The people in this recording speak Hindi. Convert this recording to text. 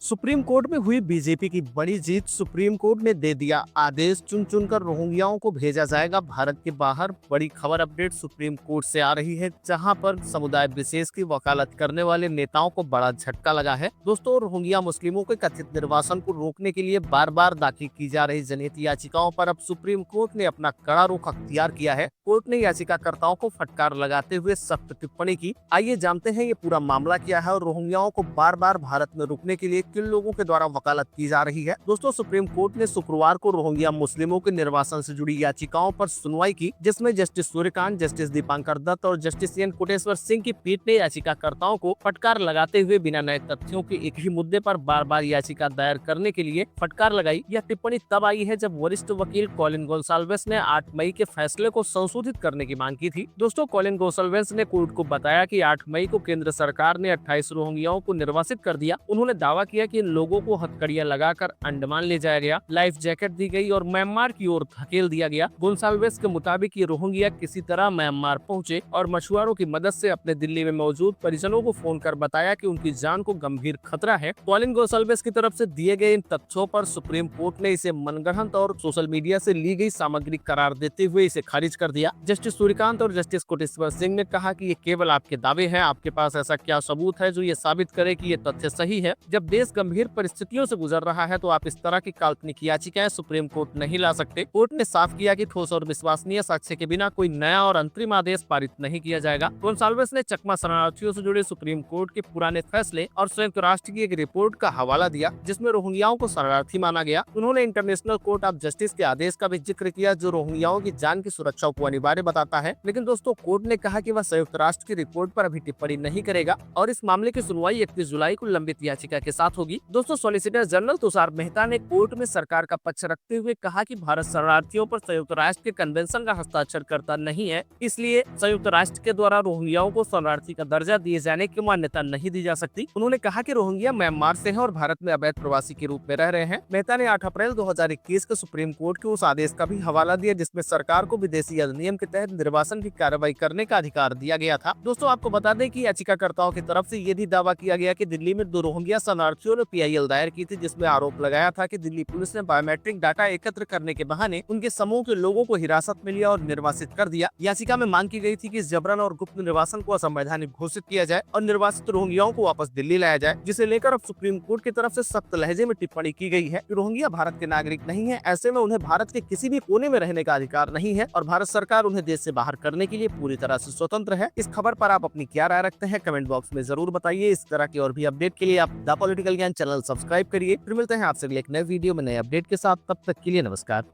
सुप्रीम कोर्ट में हुई बीजेपी की बड़ी जीत। सुप्रीम कोर्ट ने दे दिया आदेश, चुन चुनकर रोहिंग्याओं को भेजा जाएगा भारत के बाहर। बड़ी खबर अपडेट सुप्रीम कोर्ट से आ रही है, जहां पर समुदाय विशेष की वकालत करने वाले नेताओं को बड़ा झटका लगा है। दोस्तों, रोहिंग्या मुस्लिमों के कथित निर्वासन को रोकने के लिए बार बार दाखिल की जा रही जनहित याचिकाओं पर अब सुप्रीम कोर्ट ने अपना कड़ा रुख अख्तियार किया है। कोर्ट ने याचिकाकर्ताओं को फटकार लगाते हुए सख्त टिप्पणी की। आइए जानते हैं ये पूरा मामला क्या है और रोहिंग्याओं को बार बार भारत में रुकने के लिए किन लोगों के द्वारा वकालत की जा रही है। दोस्तों, सुप्रीम कोर्ट ने शुक्रवार को रोहिंग्या मुस्लिमों के निर्वासन से जुड़ी याचिकाओं पर सुनवाई की, जिसमें जस्टिस सूर्यकांत, जस्टिस दीपांकर दत्त और जस्टिस एन कोटेश्वर सिंह की पीठ ने याचिकाकर्ताओं को फटकार लगाते हुए बिना नए तथ्यों के एक ही मुद्दे पर बार बार याचिका दायर करने के लिए फटकार लगाई। यह टिप्पणी तब आई है जब वरिष्ठ वकील कॉलिन गोंसाल्वेस ने 8 मई के फैसले को संशोधित करने की मांग की थी। दोस्तों, कॉलिन गोंसाल्वेस ने कोर्ट को बताया कि 8 मई को केंद्र सरकार ने 28 रोहिंग्याओं को निर्वासित कर दिया। उन्होंने दावा किया कि इन लोगों को हथकड़ियां लगाकर अंडमान ले जाया गया, लाइफ जैकेट दी गई और म्यांमार की ओर धकेल दिया गया। गोंसाल्वेस के मुताबिक ये रोहिंग्या किसी तरह म्यांमार पहुंचे और मछुआरों की मदद से अपने दिल्ली में मौजूद परिजनों को फोन कर बताया कि उनकी जान को गंभीर खतरा है। कॉलिन गोंसाल्वेस की तरफ से दिए गए इन तथ्यों पर सुप्रीम कोर्ट ने इसे मनगढ़ंत और सोशल मीडिया से ली गई सामग्री करार देते हुए इसे खारिज कर दिया। जस्टिस सूर्यकांत और जस्टिस कोटेश्वर सिंह ने कहा कि ये केवल आपके दावे हैं, आपके पास ऐसा क्या सबूत है जो ये साबित करे कि ये तथ्य सही है। जब देश गंभीर परिस्थितियों से गुजर रहा है तो आप इस तरह की काल्पनिक याचिकाएं सुप्रीम कोर्ट नहीं ला सकते। कोर्ट ने साफ किया कि ठोस और विश्वसनीय साक्ष्य के बिना कोई नया और अंतरिम आदेश पारित नहीं किया जाएगा। गोंसाल्वेस ने चकमा शरणार्थियों से जुड़े सुप्रीम कोर्ट के पुराने फैसले और संयुक्त राष्ट्र की एक रिपोर्ट का हवाला दिया, जिसमें रोहिंग्याओं को शरणार्थी माना गया। उन्होंने इंटरनेशनल कोर्ट ऑफ जस्टिस के आदेश का भी जिक्र किया, जो रोहिंग्याओं की जान की सुरक्षा को अनिवार्य बताता है। लेकिन दोस्तों, कोर्ट ने कहा कि वह संयुक्त राष्ट्र की रिपोर्ट पर अभी टिप्पणी नहीं करेगा और इस मामले की सुनवाई 31 जुलाई को लंबित याचिका के साथ होगी। दोस्तों, सॉलिसिटर जनरल तुषार मेहता ने कोर्ट में सरकार का पक्ष रखते हुए कहा कि भारत शरणार्थियों पर संयुक्त राष्ट्र के कन्वेंशन का हस्ताक्षर करता नहीं है, इसलिए संयुक्त राष्ट्र के द्वारा रोहिंग्याओं को शरणार्थी का दर्जा दिए जाने की मान्यता नहीं दी जा सकती। उन्होंने कहा कि रोहिंग्या म्यांमार से हैं और भारत में अवैध प्रवासी के रूप में रह रहे हैं। मेहता ने 8 अप्रैल 2021 के सुप्रीम कोर्ट के उस आदेश का भी हवाला दिया, जिसमें सरकार को विदेशी अधिनियम के तहत निर्वासन की कार्रवाई करने का अधिकार दिया गया था। दोस्तों, आपको बता दें कि याचिकाकर्ताओं की तरफ से ये भी दावा किया गया कि दिल्ली में 2 रोहिंग्या शरणार्थियों ने PIL दायर की थी, जिसमें आरोप लगाया था कि दिल्ली पुलिस ने बायोमेट्रिक डाटा एकत्र करने के बहाने उनके समूह के लोगों को हिरासत में लिया और निर्वासित कर दिया। याचिका में मांग की गई थी कि जबरन और गुप्त निर्वासन को असंवैधानिक घोषित किया जाए और निर्वासित रोहिंग्याओं को वापस दिल्ली लाया जाए, जिसे लेकर अब सुप्रीम कोर्ट की तरफ से सख्त लहजे में टिप्पणी की गई है कि रोहिंग्या भारत के नागरिक नहीं है, ऐसे में उन्हें भारत के किसी भी कोने में रहने का अधिकार नहीं है और भारत सरकार उन्हें देश से बाहर करने के लिए पूरी तरह से स्वतंत्र है। इस खबर पर आप अपनी क्या राय रखते हैं, कमेंट बॉक्स में जरूर बताइए। इस तरह की और भी अपडेट के लिए आप द पॉलिटिकल ज्ञान चैनल सब्सक्राइब करिए। फिर मिलते हैं आपसे एक नए वीडियो में नए अपडेट के साथ। तब तक के लिए नमस्कार।